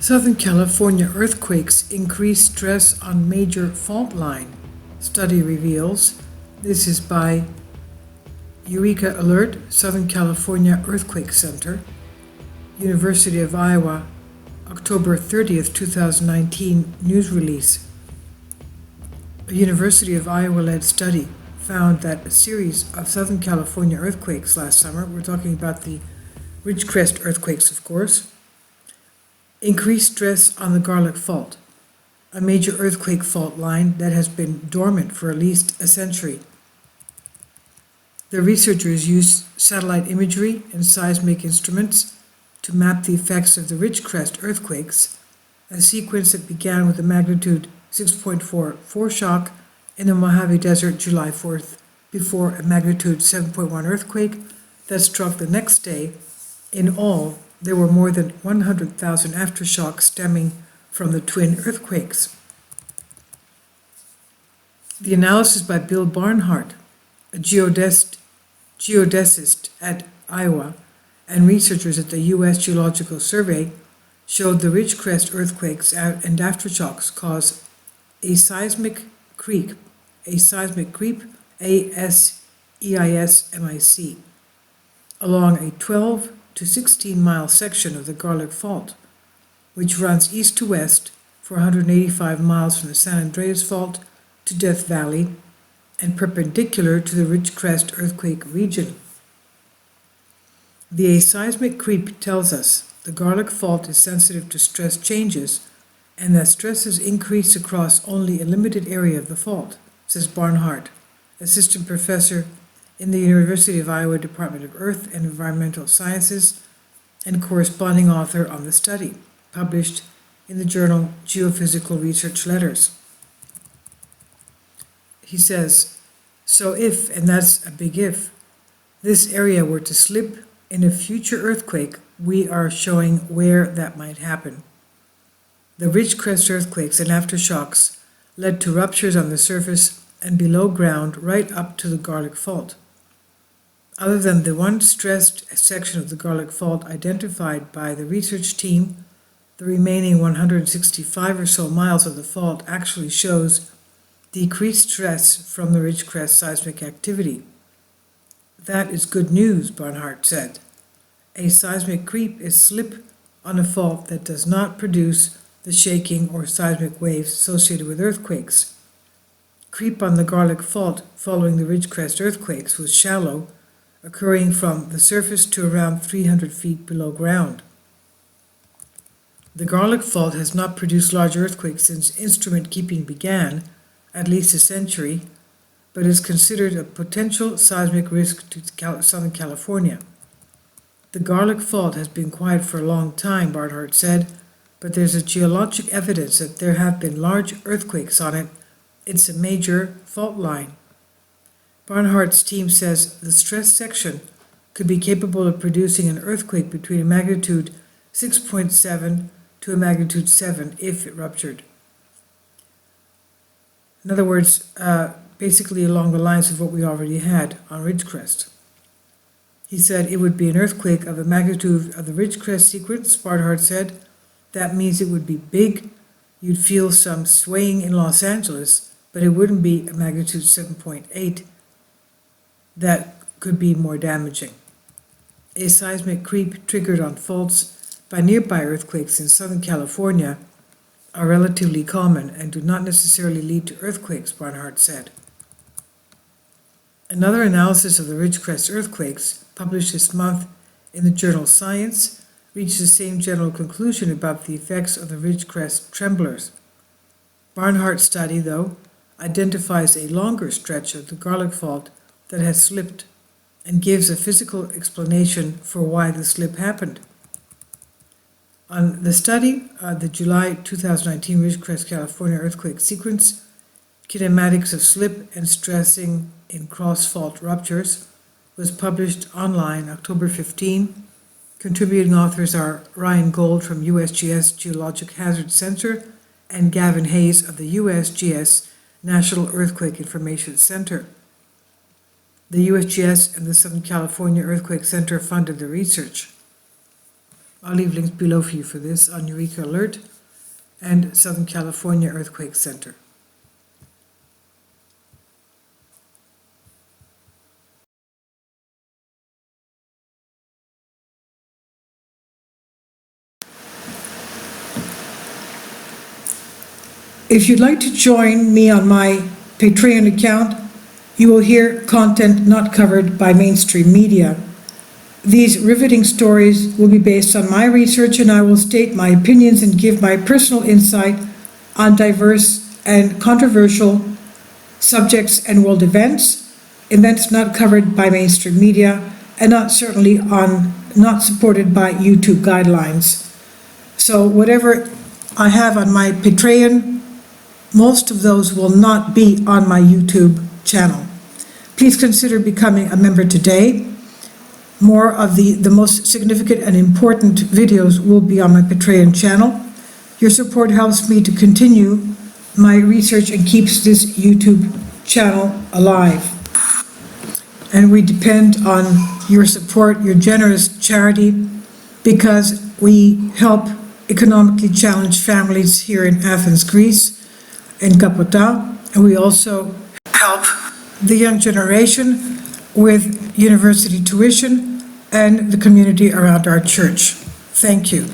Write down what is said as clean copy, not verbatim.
Southern California earthquakes increase stress on major fault line, study reveals. This is by Eureka Alert, Southern California Earthquake Center, University of Iowa, October 30th, 2019 news release. A University of Iowa-led study found that a series of Southern California earthquakes last summer, we're talking about the Ridgecrest earthquakes, of course, increased stress on the Garlock Fault, a major earthquake fault line that has been dormant for at least a century. The researchers used satellite imagery and seismic instruments to map the effects of the Ridgecrest earthquakes, a sequence that began with a magnitude 6.4 foreshock in the Mojave Desert July 4th, before a magnitude 7.1 earthquake that struck the next day. In all, there were more than 100,000 aftershocks stemming from the twin earthquakes. The analysis by Bill Barnhart, a geodesist at Iowa, and researchers at the U.S. Geological Survey, showed the Ridgecrest earthquakes and aftershocks cause a seismic creep, ASEISMIC, along a 12 to 16-mile section of the Garlock Fault, which runs east to west for 185 miles from the San Andreas Fault to Death Valley and perpendicular to the Ridgecrest earthquake region. The aseismic creep tells us the Garlock Fault is sensitive to stress changes and that stresses increase across only a limited area of the fault, says Barnhart, assistant professor in the University of Iowa Department of Earth and Environmental Sciences and corresponding author on the study, published in the journal Geophysical Research Letters. He says, so if, and that's a big if, this area were to slip in a future earthquake, we are showing where that might happen. The Ridgecrest earthquakes and aftershocks led to ruptures on the surface and below ground right up to the Garlock Fault. Other than the one stressed section of the Garlock Fault identified by the research team, the remaining 165 or so miles of the fault actually shows decreased stress from the Ridgecrest seismic activity. That is good news, Barnhart said. A seismic creep is slip on a fault that does not produce the shaking or seismic waves associated with earthquakes. Creep on the Garlock Fault following the Ridgecrest earthquakes was shallow, occurring from the surface to around 300 feet below ground. The Garlock Fault has not produced large earthquakes since instrument keeping began, at least a century, but is considered a potential seismic risk to Southern California. The Garlock Fault has been quiet for a long time, Barnhart said, but there's a geologic evidence that there have been large earthquakes on it. It's a major fault line. Barnhart's team says the stress section could be capable of producing an earthquake between a magnitude 6.7 to a magnitude 7 if it ruptured. In other words, basically along the lines of what we already had on Ridgecrest. He said it would be an earthquake of the magnitude of the Ridgecrest sequence, Barnhart said. That means it would be big. You'd feel some swaying in Los Angeles, but it wouldn't be a magnitude 7.8. That could be more damaging. A seismic creep triggered on faults by nearby earthquakes in Southern California are relatively common and do not necessarily lead to earthquakes, Barnhart said. Another analysis of the Ridgecrest earthquakes, published this month in the journal Science, reached the same general conclusion about the effects of the Ridgecrest tremblers. Barnhart's study, though, identifies a longer stretch of the Garlock Fault that has slipped and gives a physical explanation for why the slip happened. On the study, the July 2019 Ridgecrest California earthquake sequence, kinematics of slip and stressing in cross-fault ruptures, was published online October 15. Contributing authors are Ryan Gold from USGS Geologic Hazard Center and Gavin Hayes of the USGS National Earthquake Information Center. The USGS and the Southern California Earthquake Center funded the research. I'll leave links below for you for this on Eureka Alert and Southern California Earthquake Center. If you'd like to join me on my Patreon account, you will hear content not covered by mainstream media. These riveting stories will be based on my research, and I will state my opinions and give my personal insight on diverse and controversial subjects and world events not covered by mainstream media, and not supported by YouTube guidelines. So whatever I have on my Patreon, most of those will not be on my YouTube channel. Please consider becoming a member today. More of the most significant and important videos will be on my Patreon channel. Your support helps me to continue my research and keeps this YouTube channel alive. And we depend on your support, your generous charity, because we help economically challenged families here in Athens, Greece, in Kapota, and we also help the young generation with university tuition and the community around our church. Thank you.